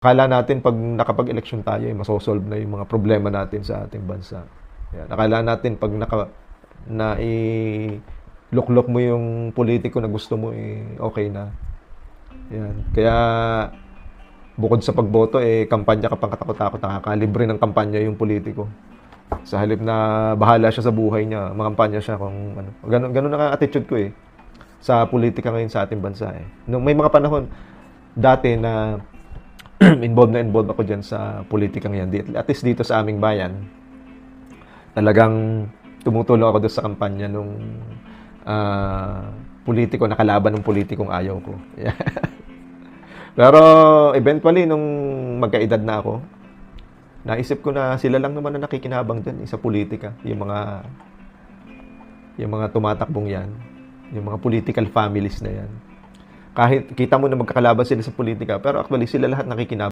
Akala natin pag nakapag-eleksyon tayo, masosolve na yung mga problema natin sa ating bansa. Yan. Akala natin pag luklok mo yung politiko na gusto mo, okay na. Yan. Kaya, bukod sa pagboto, kampanya ka pang katakot-takot, nakakalibre ng kampanya yung politiko. Sa halip na bahala siya sa buhay niya, makampanya siya kung ano. Ganun ang attitude ko sa politika ngayon sa ating bansa Nung may mga panahon dati na involved ako diyan sa politikang yan. At least dito sa aming bayan, talagang tumutulong ako doon sa kampanya nung politiko, nakalaban ng politikong ayaw ko. Pero eventually, nung magkaedad na ako, naisip ko na sila lang naman na nakikinabang dyan sa politika. Yung mga tumatakbong yan. Yung mga political families na yan. Kahit kita mo na magkakalaban sila sa politika, pero actually sila lahat nakikinabang.